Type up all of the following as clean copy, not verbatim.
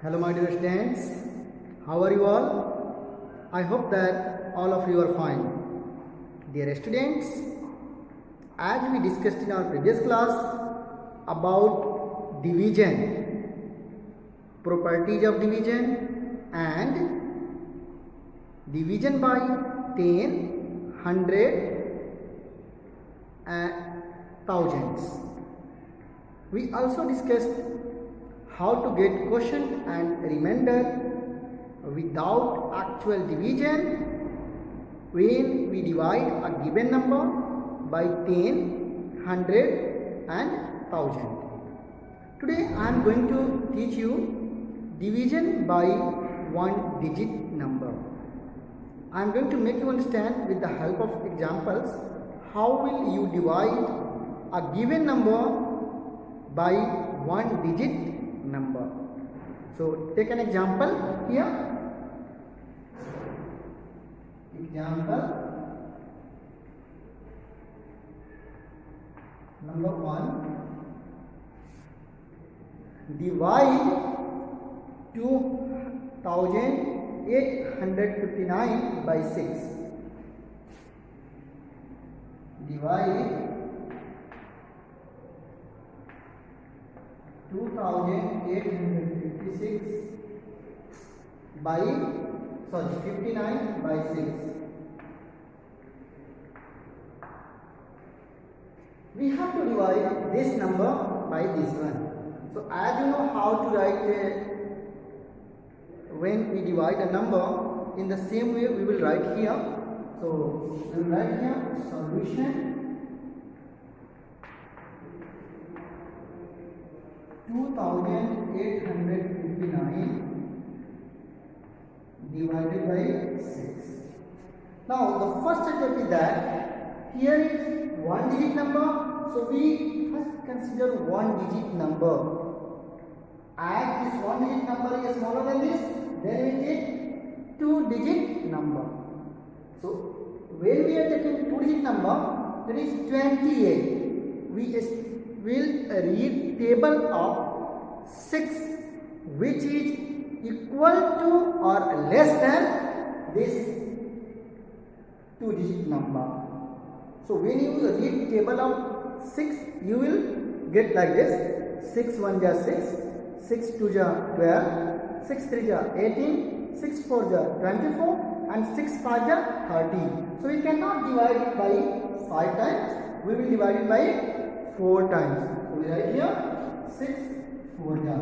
Hello my dear students, how are you all? I hope that all of you are fine. Dear students, as we discussed in our previous class about division, properties of division and division by 10, 100 and thousands. We also discussed how to get quotient and remainder without actual division when we divide a given number by 10, 100 and 1000. Today I am going to teach you division by one digit number. I am going to make you understand with the help of examples how will you divide a given number by one digit number. So take an example here. Example number 1. Divide 2859 by 6. Divide 2856 by 59 by 6. We have to divide this number by this one. So as you know how to write when we divide a number, in the same way we will write here. So we will write here solution 2859 divided by 6. Now the first step is that here is one digit number, so we first consider one digit number. As this one digit number is smaller than this, then we take two digit number. So when we are taking two digit number, that is 28, we will read table of 6 which is equal to or less than this two digit number. So when you read table of 6, you will get like this: 6 1 ja 6, 6 2 ja 12, 6 3 ja 18, 6 4 ja 24 and 6 5 ja 30. So we cannot divide it by 5 times, we will divide it by 4 times. So we write here 6 4 ja.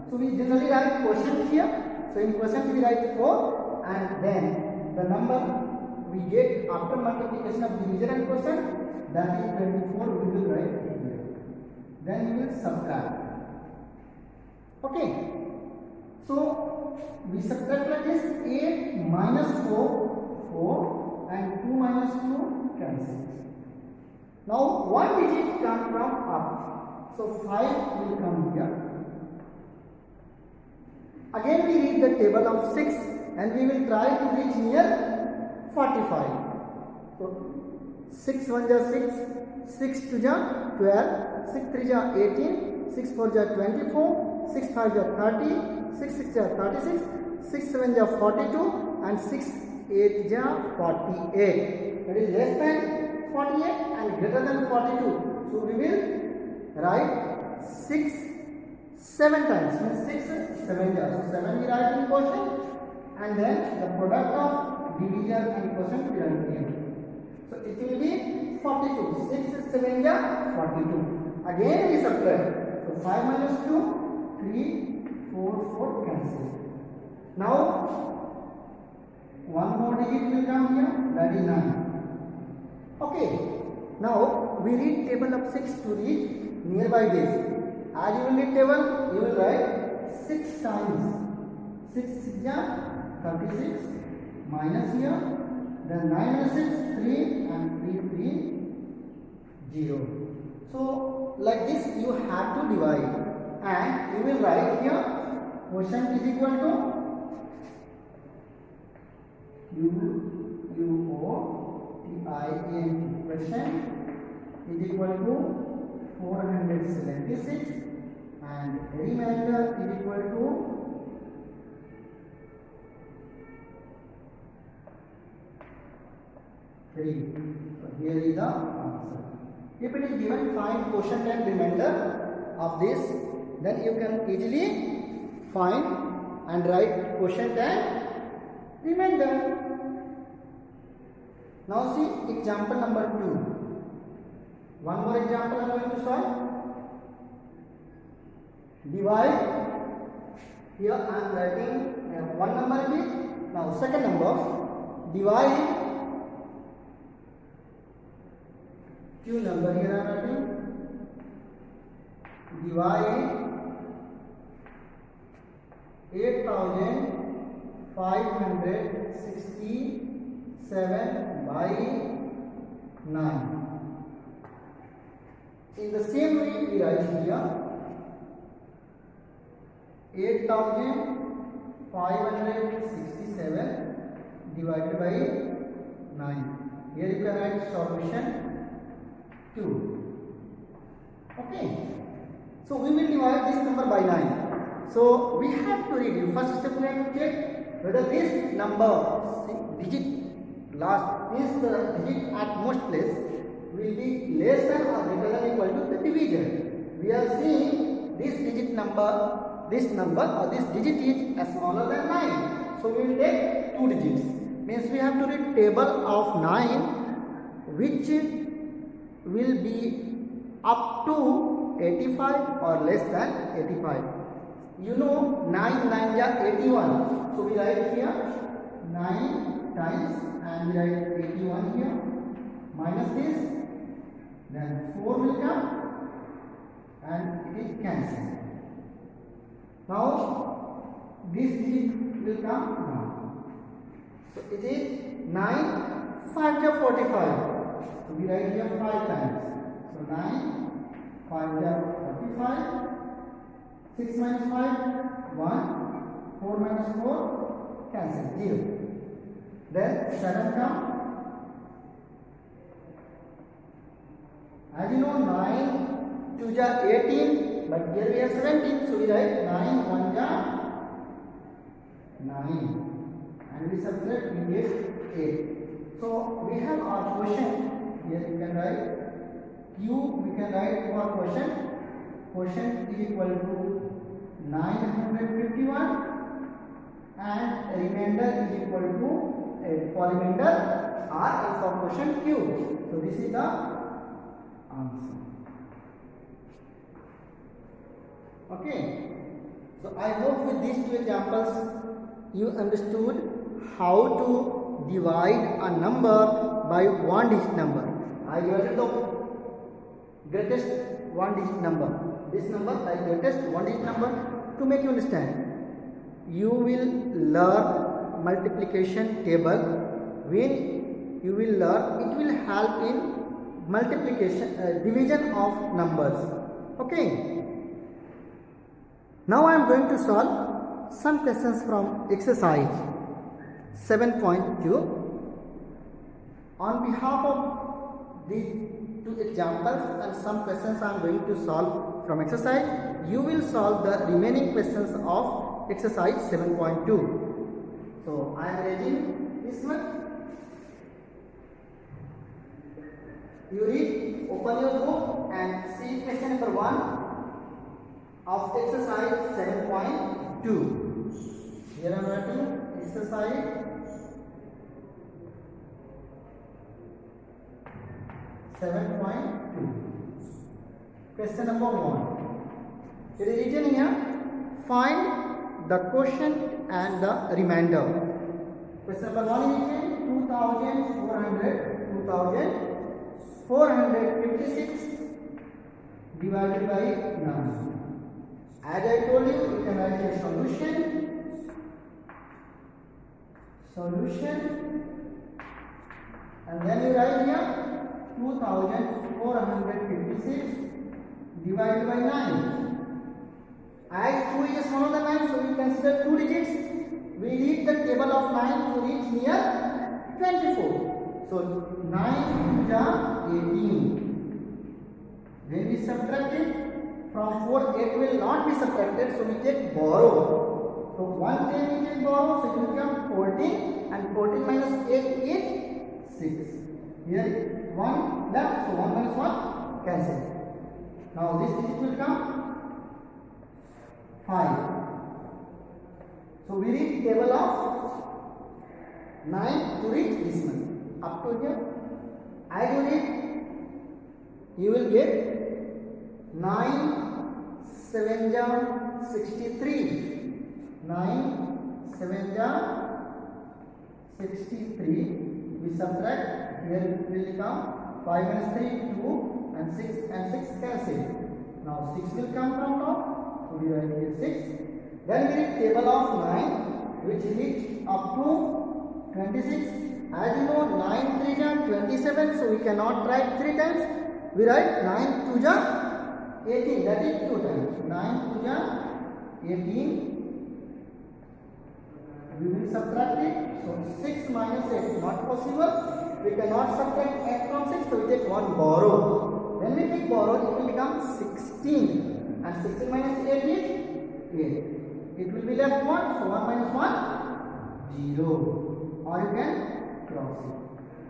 So we generally write quotient here. So in quotient we write 4 and then the number we get after multiplication of division and quotient, that is 24, we will write here. Then we will subtract. Okay. So we subtract like this: 8 minus 4, 4 and 2 minus 2 cancels. Now one digit comes from up. So 5 will come here. Again we read the table of 6 and we will try to reach near 45. So 6 1 ja 6, 6 2 ja 12, 6 3 ja 18, 6 4 ja 24, 6 5 ja 30, 6 6 ja 36, 6 7 ja 42 and 6 8 ja 48. That is less than 48 and greater than 42. So we will write 6 7 times, means 6 7 ja. So 7 we write in quotient and then the product of division and quotient we write here. So it will be 42. 6 7 ja 42. Again we subtract. So 5 minus 2, 3 4 4 cancel. Now one more digit will come here, that is 9. Okay. Now we read table of 6 to read nearby this. As you will read table, you will write 6 times. 6 6 ja 36 minus here, then 9 minus 6 3 and 3 3 0. So like this you have to divide and you will write here quotient is equal to quotient is equal to 476 and remainder is equal to 3. So here is the answer. If it is given find quotient and remainder of this, then you can easily find and write quotient and remainder. Now see example number 2. One more example I am going to solve. Divide. Here I am writing one number is. Now second number. Divide. Two number here I am writing. Divide 8,567 by 9. In the same way we write here 8,567 divided by 9. Here you can write solution 2. Okay. So we will divide this number by 9. So we have to read. First step we have to check whether this number digit last means the digit at most place will be less than or greater than equal to the division. We are seeing this digit number, this number or this digit is smaller than 9. So we will take 2 digits. Means we have to read table of 9 which will be up to 85 or less than 85. You know 9 9 is 81. So we write here 9 times and we write 81 here minus this. Then 4 will come and it is cancelled. Now this digit will come now. So it is 9 5 is 45. So we write here 5 times. So 9 5 is 45. 6 minus 5 1. 4 minus 4 cancel 0. Then 7 come. As you know 9 2 is 18, but here we have 17, so we write 9 1 is 9 and we subtract we get 8. So we have our quotient. Here you can write Q, we can write our quotient. Quotient is equal to 951 and remainder is equal to remainder R is for quotient Q. So this is the answer. Okay. So I hope with these 2 examples you understood how to divide a number by one digit number. I divided the greatest one digit number. This number I greatest one digit number. To make you understand, you will learn multiplication table. When you will learn, it will help in multiplication division of numbers. Okay. Now I am going to solve some questions from exercise 7.2. On behalf of these 2 examples and some questions I am going to solve from exercise, you will solve the remaining questions of exercise 7.2. So I am raising this one. You read, open your book and see question number 1 of exercise 7.2. Here I am writing exercise 7.2. Question number 1. It is written here, find the quotient and the remainder. Question number 1 is written 2456 divided by 9. As I told you, you can write a solution, and then you write here 2456 divided by 9. As 2 is smaller than 9, so we consider 2 digits. We read the table of 9 to reach near 24. So 9 is 18. When we subtract it from 4, 8 will not be subtracted, so we take borrow. So 1 10 we take borrow, so it will become 14, and 14 minus 8 is 6. Here 1 left, so 1 minus 1 cancel. Now this digit will come 5. So we read table of 9 to reach this one. Up to here, as you read, you will get 9 7 jar 63. 9 7 jar 63. We subtract, here will come 5 minus 3 2 and 6 cancel. Now 6 will come from top, so we write here 6. Then we read table of 9 which reach up to 26. As you know, 9 3 jar 27, so we cannot write 3 times. We write 9 2 jar 18, that is 2 times. 9 2 jar 18. We will subtract it. So 6 minus 8 not possible. We cannot subtract 8 from 6, so we take 1 borrow. When we take borrow, it will become 16. And 16 minus 8 is 8. It will be left 1, so 1 minus 1 0. Or you can cross it.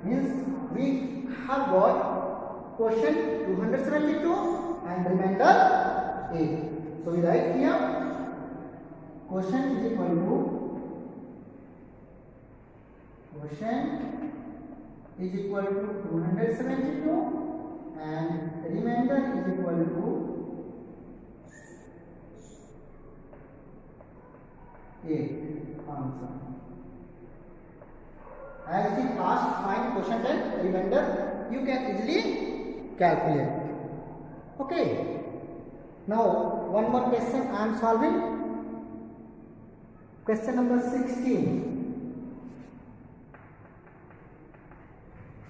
Means we have got quotient 272 and remainder 8. So we write here quotient is equal to 272 and remainder is equal to 8. Answer. As it asked, find quotient and remainder, you can easily calculate. Okay. Now one more question I am solving. Question number 16.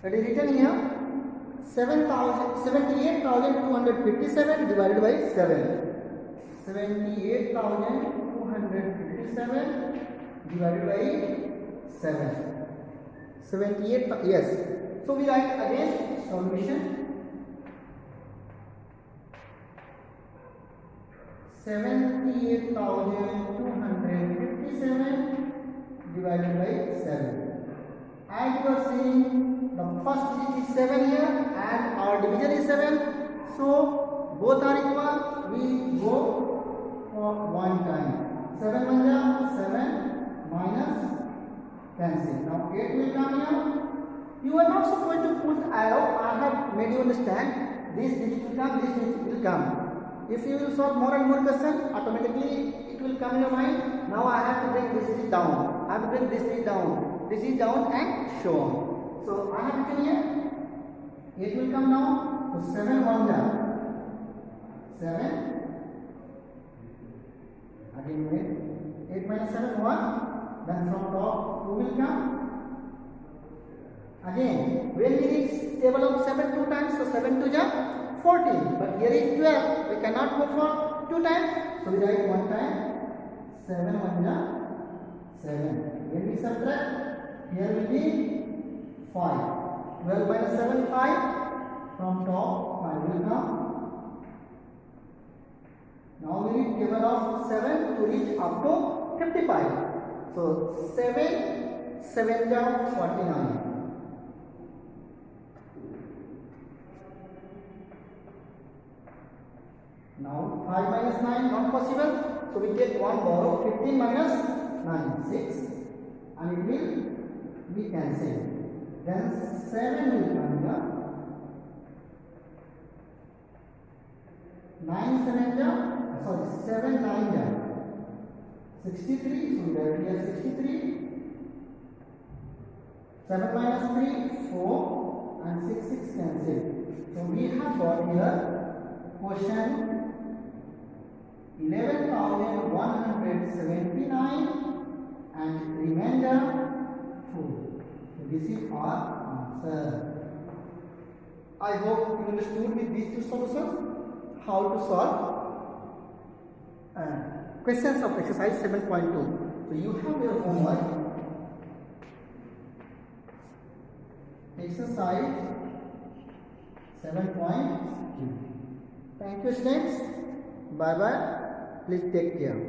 It is written here 78,257 divided by 7. 78,257 divided by 7. 78, yes. So we write again solution. 78,257 divided by 7. As you are seeing, the first digit is 7 here and our division is 7. So both are equal. We go for one time. 7 manja 7 minus cancel. Now 8 will come here. You are not supposed to put arrow. I have made you understand. This digit will come, this digit will come. If you will solve more and more questions, automatically it will come in your mind. Now I have to bring this digit down. I have to bring this digit down. This is down and so on. So I have written here 8 will come down. So 7 1 down. 7 again wait. 8 minus 7 1. Then from top 2 will come. Again when we reach table of 7 2 times, so 7 2 ja 14. But here is 12. We cannot go for 2 times. So we write 1 time. 7 1 ja 7. When we subtract, here will be 5. 12 minus 7 5. From top 5 will come. Now we need table of 7 to reach up to 55. So 7 7 ja 49. Now 5 minus 9 not possible. So we take 1 borrow. 15 minus 9 6. And it will be cancelled. Then 7 will come here. 9 7 ja, sorry 7 9 ja 63. So we write here 63. 7 minus 3 4 and 6 6 cancel. So we have got here quotient 11,179 and remainder 4. So this is our answer. I hope you understood with these two solutions how to solve questions of exercise 7.2. So you have your homework. Exercise 7.2. Thank you students. Bye bye. Please take care.